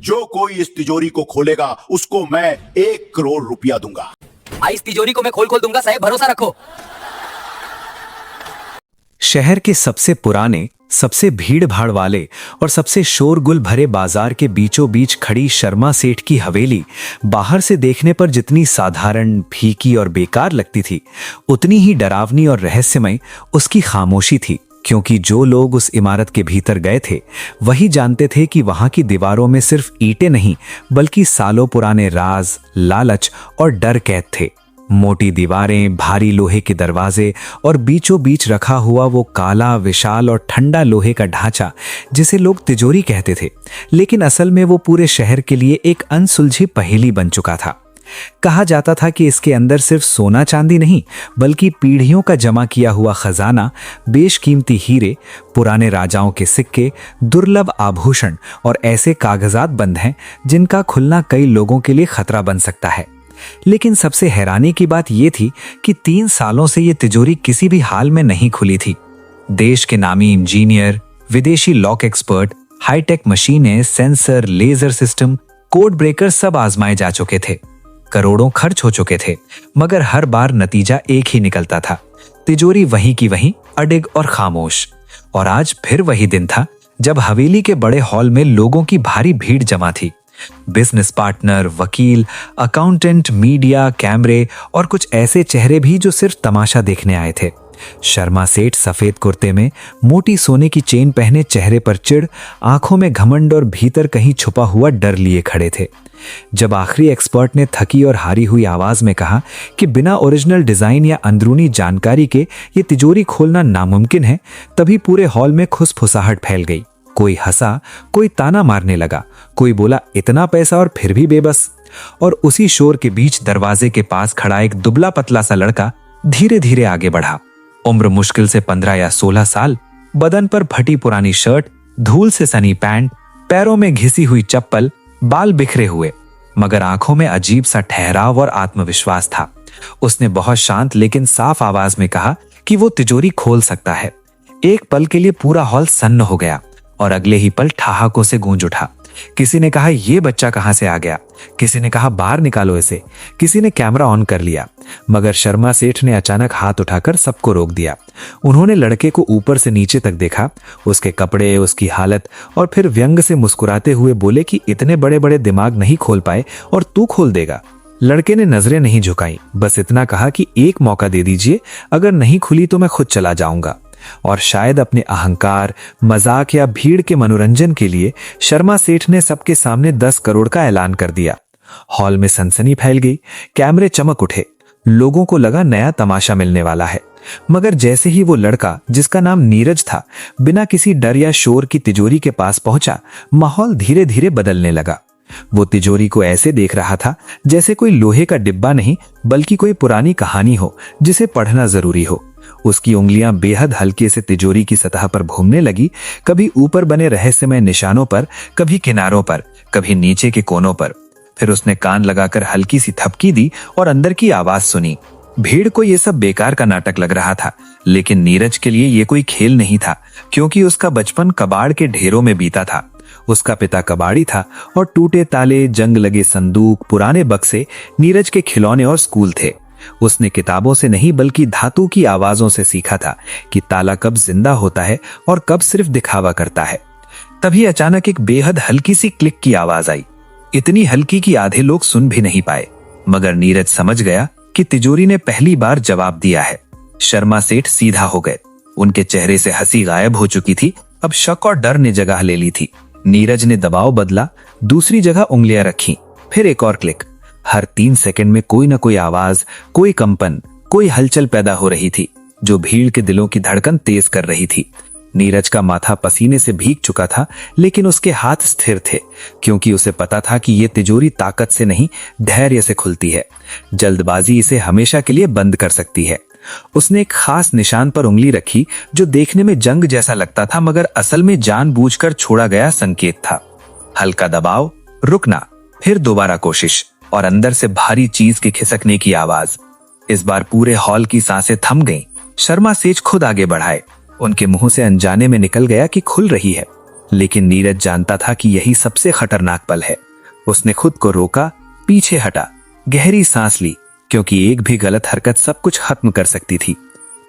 जो कोई इस तिजोरी को खोलेगा उसको मैं 1 करोड़ रुपया दूंगा। भाई इस तिजोरी को मैं खोल दूंगा, साहब भरोसा रखो। शहर के सबसे पुराने, सबसे भीड़ भाड़ वाले और सबसे शोरगुल भरे बाजार के बीचों बीच खड़ी शर्मा सेठ की हवेली बाहर से देखने पर जितनी साधारण, फीकी और बेकार लगती थी, उतनी ही डरावनी और रहस्यमय उसकी खामोशी थी। क्योंकि जो लोग उस इमारत के भीतर गए थे वही जानते थे कि वहां की दीवारों में सिर्फ ईंटें नहीं बल्कि सालों पुराने राज, लालच और डर कैद थे। मोटी दीवारें, भारी लोहे के दरवाजे और बीचों बीच रखा हुआ वो काला, विशाल और ठंडा लोहे का ढांचा जिसे लोग तिजोरी कहते थे, लेकिन असल में वो पूरे शहर के लिए एक अनसुलझी पहेली बन चुका था। कहा जाता था कि इसके अंदर सिर्फ सोना चांदी नहीं बल्कि पीढ़ियों का जमा किया हुआ खजाना, बेशकीमती हीरे, पुराने राजाओं के सिक्के, दुर्लभ आभूषण और ऐसे कागजात बंद हैं जिनका खुलना कई लोगों के लिए खतरा बन सकता है। लेकिन सबसे हैरानी की बात यह थी कि 3 सालों से यह तिजोरी किसी भी हाल में नहीं खुली थी। देश के नामी इंजीनियर, विदेशी लॉक एक्सपर्ट, हाईटेक मशीनें, sensor, laser system, code breaker सब आजमाए जा चुके थे। करोड़ों खर्च हो चुके थे, मगर हर बार नतीजा एक ही निकलता था, तिजोरी वहीं की वहीं, अडिग और खामोश। और आज फिर वही दिन था जब हवेली के बड़े हॉल में लोगों की भारी भीड़ जमा थी। बिजनेस पार्टनर, वकील, अकाउंटेंट, मीडिया, कैमरे और कुछ ऐसे चेहरे भी जो सिर्फ तमाशा देखने आए थे। शर्मा सेठ सफेद कुर्ते में, मोटी सोने की चेन पहने, चेहरे पर चिढ़, आंखों में घमंड और भीतर कहीं छुपा हुआ डर लिए खड़े थे। जब आखिरी एक्सपर्ट ने थकी और हारी हुई आवाज में कहा कि बिना ओरिजिनल डिजाइन या अंदरूनी जानकारी के ये तिजोरी खोलना नामुमकिन है, तभी पूरे हॉल में खुसफुसाहट फैल गई। कोई हंसा, कोई ताना मारने लगा, कोई बोला इतना पैसा और फिर भी बेबस। और उसी शोर के बीच दरवाजे के पास खड़ा एक दुबला पतला सा लड़का धीरे धीरे आगे बढ़ा। उम्र मुश्किल से 15 या 16 साल, बदन पर फटी पुरानी शर्ट, धूल से सनी पैंट, पैरों में घिसी हुई चप्पल, बाल बिखरे हुए, मगर आंखों में अजीब सा ठहराव और आत्मविश्वास था। उसने बहुत शांत लेकिन साफ आवाज में कहा कि वो तिजोरी खोल सकता है। एक पल के लिए पूरा हॉल सन्न हो गया और अगले ही पल ठहाकों से गूंज उठा। किसी ने कहा ये बच्चा कहां से आ गया, किसी ने कहा बाहर निकालो इसे, किसी ने कैमरा ऑन कर लिया, मगर शर्मा सेठ ने अचानक हाथ उठाकर सबको रोक दिया। उन्होंने लड़के को ऊपर से नीचे तक देखा, उसके कपड़े, उसकी हालत, और फिर व्यंग से मुस्कुराते हुए बोले कि इतने बड़े बड़े दिमाग नहीं खोल पाए और तू खोल देगा। लड़के ने नजरें नहीं झुकाई, बस इतना कहा कि एक मौका दे दीजिए, अगर नहीं खुली तो मैं खुद चला जाऊंगा। और शायद अपने अहंकार, मजाक या भीड़ के मनोरंजन के लिए शर्मा सेठ ने सबके सामने 10 करोड़ का ऐलान कर दिया। हॉल में सनसनी फैल गई, कैमरे चमक उठे, लोगों को लगा नया तमाशा मिलने वाला है। मगर जैसे ही वो लड़का, जिसका नाम नीरज था, बिना किसी डर या शोर की तिजोरी के पास पहुंचा, माहौल धीरे धीरे बदलने लगा। वो तिजोरी को ऐसे देख रहा था जैसे कोई लोहे का डिब्बा नहीं बल्कि कोई पुरानी कहानी हो जिसे पढ़ना जरूरी हो। उसकी उंगलियां बेहद हल्के से तिजोरी की सतह पर घूमने लगी, कभी ऊपर बने रहस्यमय निशानों पर, कभी किनारों पर, कभी नीचे के कोनों पर। फिर उसने कान लगाकर हल्की सी थपकी दी और अंदर की आवाज सुनी। भीड़ को यह सब बेकार का नाटक लग रहा था, लेकिन नीरज के लिए यह कोई खेल नहीं था, क्योंकि उसका बचपन कबाड़ के ढेरों में बीता था। उसका पिता कबाड़ी था और टूटे ताले, जंग लगे संदूक, पुराने बक्से नीरज के खिलौने और स्कूल थे। उसने किताबों से नहीं बल्कि धातु की आवाजों से सीखा था कि ताला कब जिंदा होता है और कब सिर्फ दिखावा करता है। तभी अचानक एक बेहद हल्की सी क्लिक की आवाज आई, इतनी हल्की कि आधे लोग सुन भी नहीं पाए, मगर नीरज समझ गया कि तिजोरी ने पहली बार जवाब दिया है। शर्मा सेठ सीधा हो गए, उनके चेहरे से हंसी गायब हो चुकी थी, अब शक और डर ने जगह ले ली थी। नीरज ने दबाव बदला, दूसरी जगह उंगलियां रखी, फिर एक और क्लिक। हर 3 सेकंड में कोई ना कोई आवाज, कोई कंपन, कोई हलचल पैदा हो रही थी, जो भीड़ के दिलों की धड़कन तेज कर रही थी। नीरज का माथा पसीने से भीग चुका था, लेकिन उसके हाथ स्थिर थे, क्योंकि उसे पता था कि यह तिजोरी ताकत से नहीं, धैर्य से खुलती है। जल्दबाजी इसे हमेशा के लिए बंद कर सकती है। उसने एक खास निशान पर उंगली रखी, जो देखने में जंग जैसा लगता था, मगर असल में जानबूझकर छोड़ा गया संकेत था। हल्का दबाव, रुकना, फिर दोबारा कोशिश, और अंदर से भारी चीज के खिसकने की आवाज। इस बार पूरे हॉल की सांसें थम गईं। शर्मा सेठ खुद आगे बढ़ाए, उनके मुंह से अनजाने में निकल गया कि खुल रही है। लेकिन नीरज जानता था कि यही सबसे खतरनाक पल है। उसने खुद को रोका, पीछे हटा, गहरी सांस ली, क्योंकि एक भी गलत हरकत सब कुछ खत्म कर सकती थी।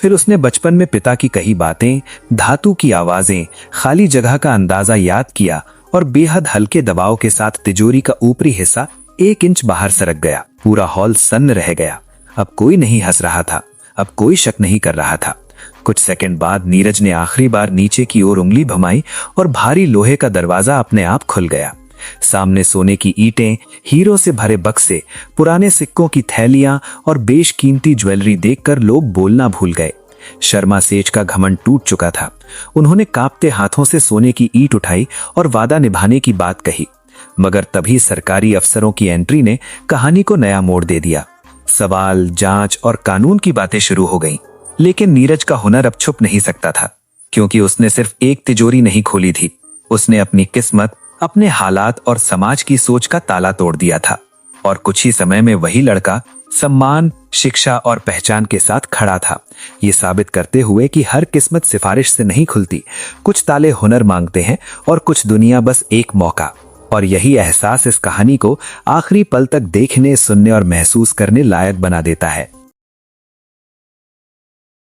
फिर उसने बचपन में पिता की कही बातें, धातु की आवाजें, खाली जगह का अंदाजा याद किया और बेहद हल्के दबाव के साथ तिजोरी का ऊपरी हिस्सा 1 इंच बाहर सरक गया। पूरा हॉल सन्न रह गया। अब कोई नहीं हंस रहा था, अब कोई शक नहीं कर रहा था। कुछ सेकंड बाद नीरज ने आखिरी बार नीचे की ओर उंगली भमाई और भारी लोहे का दरवाजा अपने आप खुल गया। सामने सोने की ईंटें, हीरो से भरे बक्से, पुराने सिक्कों की थैलियां और बेशकीमती ज्वेलरी देखकर लोग बोलना भूल गए। शर्मा सेठ का घमंड टूट चुका था। उन्होंने कांपते हाथों से सोने की ईंट उठाई और वादा निभाने की बात कही। मगर तभी सरकारी अफसरों की एंट्री ने कहानी को नया मोड़ दे दिया। सवाल, जांच और कानून की बातें शुरू हो गईं। लेकिन नीरज का हुनर अब छुप नहीं सकता था, क्योंकि उसने सिर्फ एक तिजोरी नहीं खोली थी, उसने अपनी किस्मत, अपने हालात और समाज की सोच का ताला तोड़ दिया था। और कुछ ही समय में वही लड़का सम्मान, शिक्षा और पहचान के साथ खड़ा था, ये साबित करते हुए कि हर किस्मत सिफारिश से नहीं खुलती। कुछ ताले हुनर मांगते हैं और कुछ दुनिया बस एक मौका। और यही एहसास इस कहानी को आखिरी पल तक देखने, सुनने और महसूस करने लायक बना देता है।